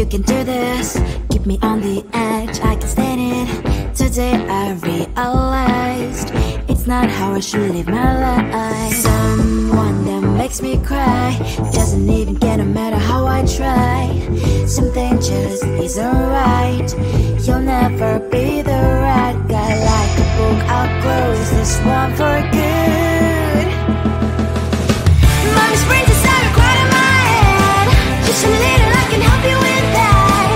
can do this. Keep me on the edge, I can stand it. Today I realized it's not how I should live my life. Someone that makes me cry doesn't even get no matter how I try. Something just isn't right. You'll never be the right guy. Like a book, I'll close this one for good. Mommy's brains inside are quite in my head. Just a little, I can help you with that.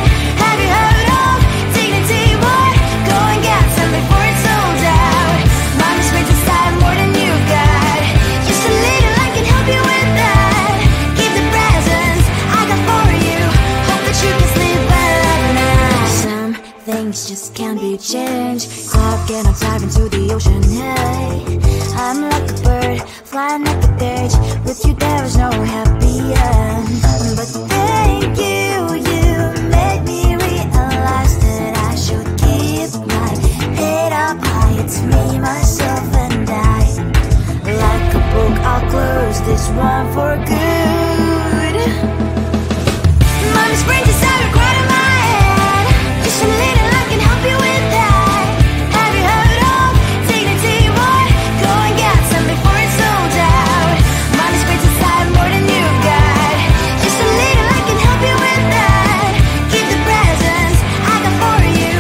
Have you heard of dignity, boy? Go and get some before it's sold out. Mommy's brains inside more than you got. Just a little, I can help you with that. Keep the presents I got for you. Hope that you can sleep well at night. Some things just can't be changed. Clock and I'm diving to the ocean, hey. I'm like a bird, flying like a cage. With you there is no happy end. But thank you, you made me realize that I should keep my head up high. It's me, myself and I. Like a book, I'll close this one for good. Mommy's brains inside are quite in my head. Just a little, I can help you with that. Have you heard of dignity, boy? Go and get some before it's sold out. Mommy's brains inside more than you got. Just a little, I can help you with that. Keep the presents I got for you.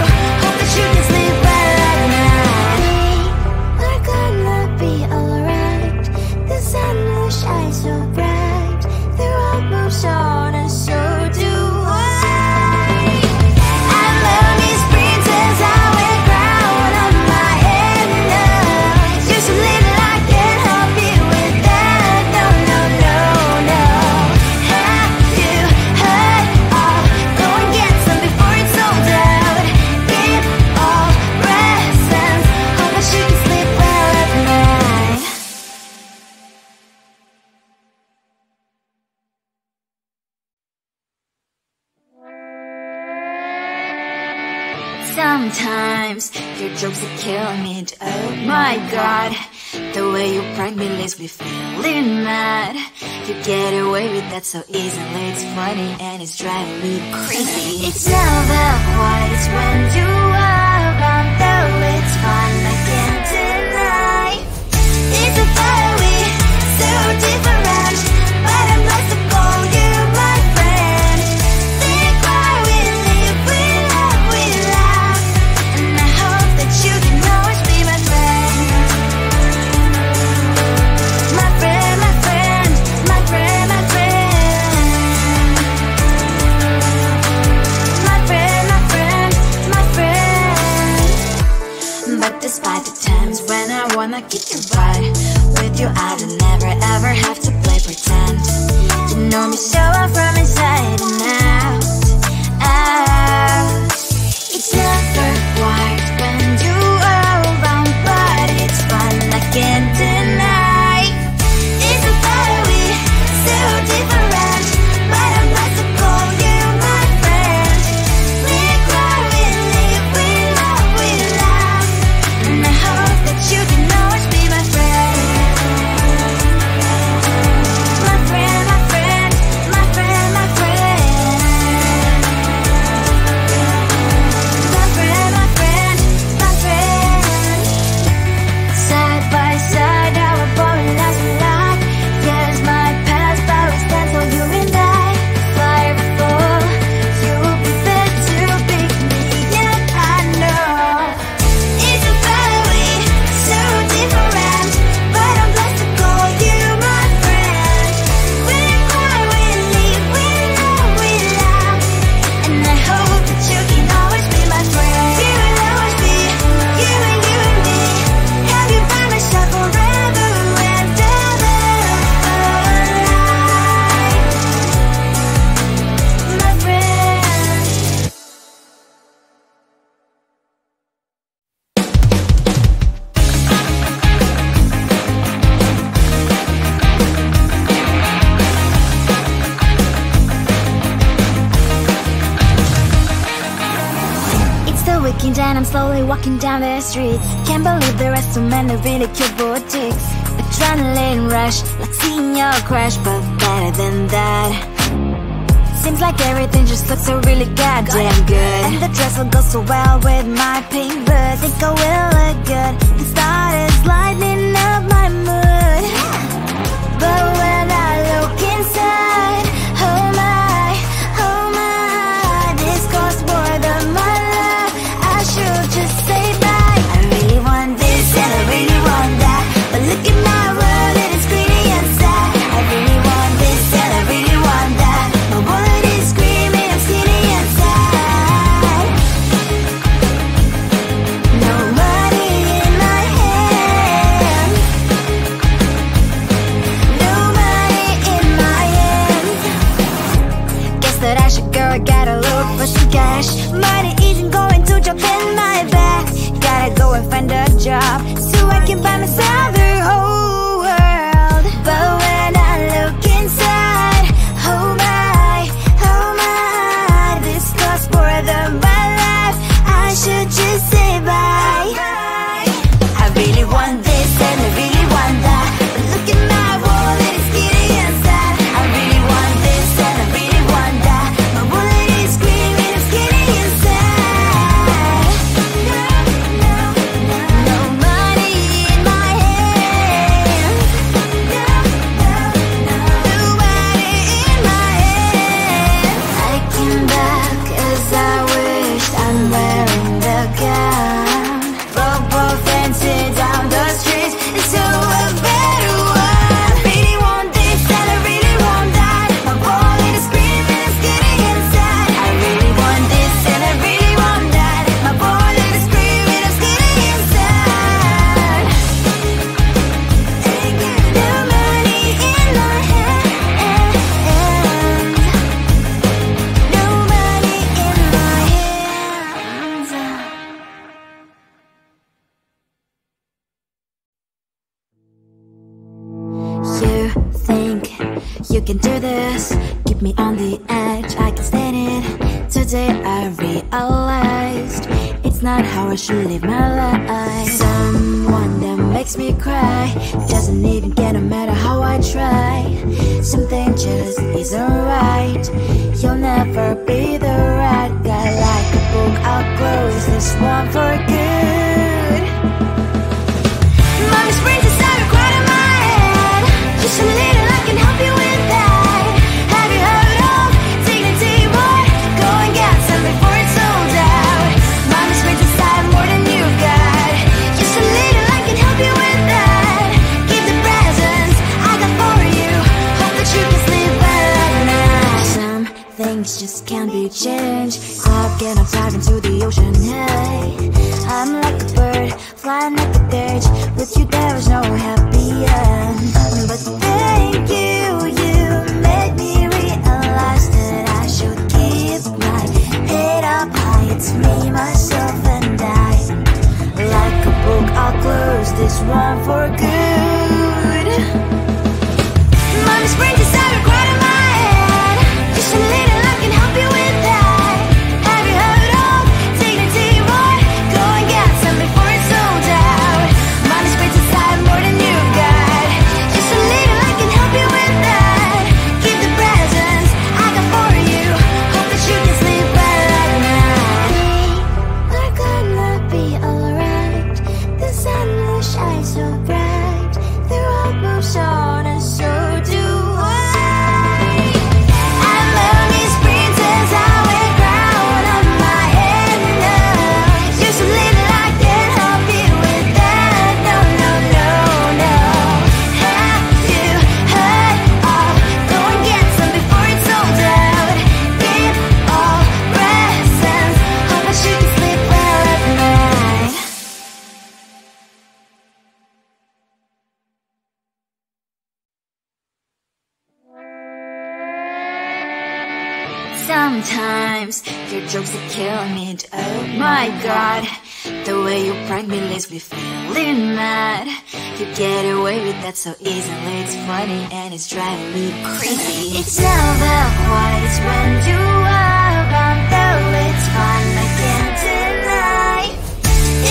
Hope that you can sleep well at night. We're gonna be alright. The sun will shine so bright. The road moves on and so do I. I love these princess, I wear crown on my head now. Just a little, I can help you with that. No, no, no, no. Have you heard of? Go and get some before it's sold out. Give all presents. Hope that you can sleep well at night. Sometimes your jokes are killing me. Oh my god, the way you prank me leaves me feeling mad. You get away with that so easily. It's funny and it's driving me crazy. It's never quiet when you are around, though it's fun, I can't deny. It's a fire we so different, but I'm blessed to call you my friend. Think why we live, we love, we laugh, and I hope that you can always be my friend. My friend, my friend, my friend, my friend. My friend, my friend, my friend. But despite the times when I wanna kick your butt, with you I don't never ever have to play pretend. You know me so well from inside and out, out. It's never quiet when you are around, but it's fun, I can't deny. It's a fire we so different, but I'm blessed to call you my friend. We cry, we live, we love, we laugh, and I hope that you can always be my friend. My friend, my friend, my friend, my friend. My friend, my friend, my friend. Side by side, our bond lasts a lot. Yes, my past, but we stand for you and I. Fire before you will be there to pick me, yeah, I know. It's a fire we so different, but I'm blessed to call you my friend. We cry, we live, we love, we laugh, and I hope that you can always be my friend. You will always be you and me. Have you by my side forever and ever. My friend. It's the weekend and I'm slowly walking down the streets. Can't believe there are so many really cute boutiques. Adrenaline rush, like seeing your crush, but better than that. Seems like everything just looks so really goddamn good. And the dress will go so well with my pink boots. Think I will look good and started lightening up my mood. But when I look inside, oh my, this costs more than my love. I should just say bye. I really want this and I really want that, but look at my world and it's pretty inside. I really want this and I really want that. My wallet is screaming, I'm skinny inside. No money in my hand. No money in my hand. Guess that I should go, gotta look for some cash. Money isn't going to jump in my back. Gotta go and find a job so I can buy myself the whole world. But when I look inside, oh my, this costs more than my life. I should just say bye. I really want this and I really want that, but look at my wallet, it's getting inside. I really want this and I really want that. My wallet is screaming, it's getting inside. No money in my hand. Nobody in my hand. I came back as I wished. I'm wearing the gown. Bobo fancy down the streets. It's so a better one. I really want this and I really want that. My wallet is screaming, it's getting inside. I really want this and I really want that. My wallet is screaming, it's getting inside. No money in my hand. No money in my hands. You think you can do this, keep me on the edge, I can stand it. Today I realized it's not how I should live my life. Someone that makes me cry doesn't even get, no matter how I try. Something just isn't right. You'll never be the right guy. Like a book, I'll close this one for good. Mommy springs inside a quite in my head. Just a little, I can help you with that. Have you heard of dignity, boy? Go and get some before it's sold out. Mommy springs inside more than you've got. Just a little, I can help you with that. Give the presents I got for you. Hope that you can sleep well at night. Some things just can't be changed. Stop getting tied into the ocean, hey. I'm like a bird, flying like a cage. With you there is no happy end. But thank you, you made me realize that I should keep my head up high. It's me, myself and I. Like a book, I'll close this one for good. Mommy springs inside a quite in my head. Just a little, I can help you with that. Have you heard of dignity, boy? Go and get some before it's sold out. Mommy springs inside more than you've got. Just a little, I can help you with that. Give the presents I got for you. Hope that you can sleep well at night. We're gonna be alright. The sun will shine so bright. The road moves on and so do I. I'm only sprinters, I wear crown on my head now. Just a little, I can help you with that. No. Have you heard of? Go and get some before it's sold out. Give all presents. Hope that you can sleep well at night. Sometimes your jokes that kill me. Oh my god, the way you prank me leaves me feeling mad. You get away with that so easily. It's funny and it's driving me crazy. It's never quiet, it's when you are around. Though it's fun, I can't deny.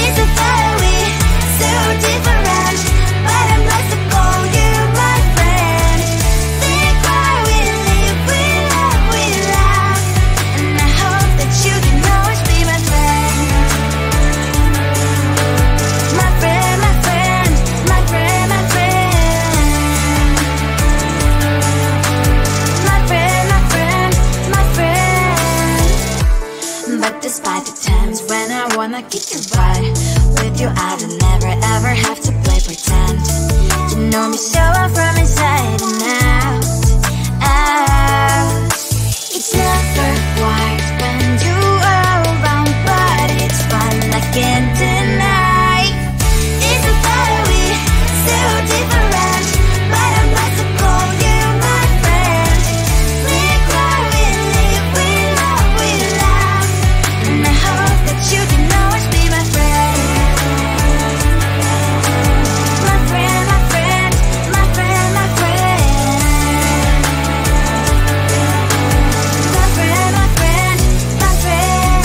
It's a fire we so different, but I'm blessed to call you my friend. Think why we live, we love, we laugh. wanna kick your butt. With you I don't never ever have to play pretend. You know me so well from inside and out, out. It's never white when you are around, but it's fun, I can't deny. It's a better we, so different, but I'm about to call you my friend. We cry, we live, we love, we laugh, and I hope that you can always be my friend. My friend, my friend, my friend, my friend. My friend, my friend, my friend.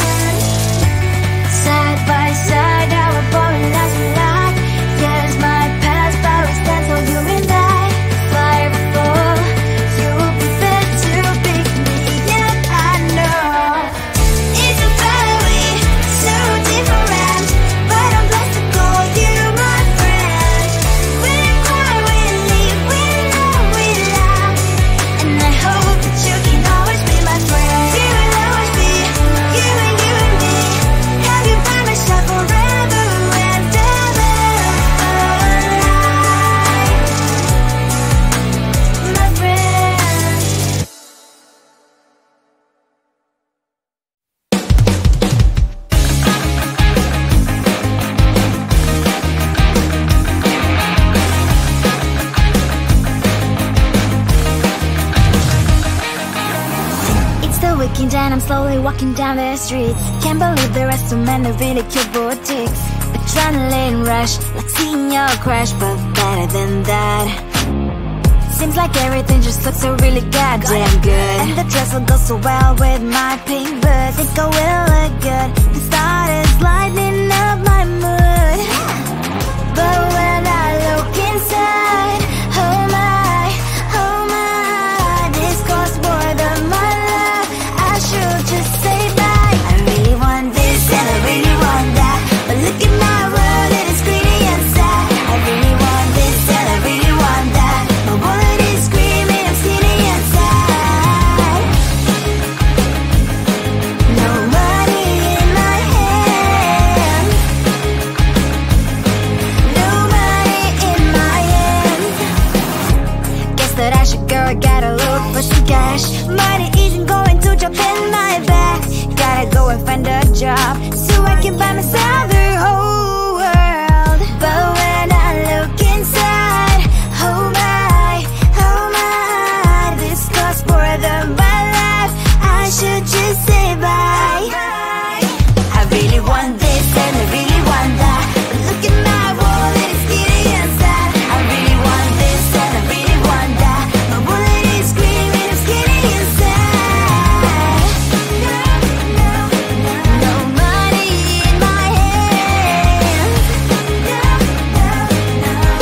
Side by side, our body lasts a lot. Yes, my past, but we stand so you and I. Fly before you prefer to pick me, yeah, I know. It's a better way, so different, but I'm blessed to call you my friend. We cry, we live, we love, we laugh, and I hope that you can always be my friend. You will always be, you and me. Have you by my side forever and ever, my friend. It's the weekend and I'm slowly walking down the streets. Can't believe there are so many really cute boutiques. Adrenaline rush, like seeing your crush, but better than that. Seems like everything just looks so really goddamn good, and the dress will go so well with my pink boots. Think I will look good, the start is lighting up my mood. But when I look inside, oh my, this costs more than my love. I should just say bye. I really want this and I really want that, but look at my world, it is greedy and sad. I really want this and I really want that, my wallet is screaming, I'm skinny and sad. No money in my hand, no money in my hand. Guess that I should go, gotta look for some cash. Money isn't going to jump in my back. Gotta go and find a job so I can buy myself the whole world. But when I look inside, oh my, this costs more than my life. I should just say bye. I really want this and I really want that, but look at my wallet, it's skinny and sad. I really want this and I really want that, my wallet is screaming, I'm skinny and sad. No money in my hand,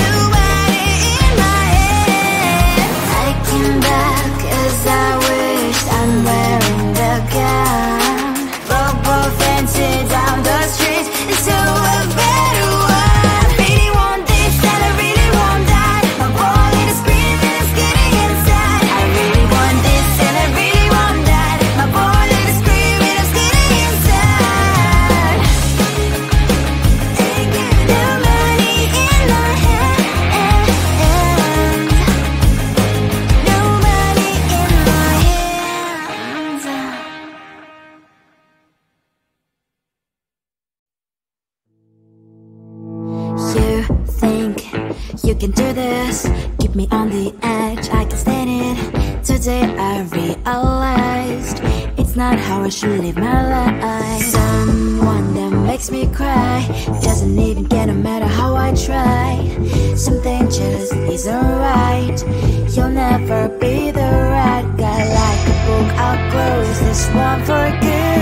no money in my hand. I came back 'cause I wished I'm wearing the gown. Bobo fancy down the streets, it's so a better one. I really want this and I really want that, my wallet is screaming, I'm skinny inside. I really want this and I really want that, my wallet is screaming, I'm skinny inside. No money in my hand, no money in my hands. You think you can do this, keep me on the edge, I can stand it. Today I realized it's not how I should live my life. Someone that makes me cry doesn't even get, no matter how I try. Something just isn't right, you'll never be the right guy. Like a book, I'll close this one for good.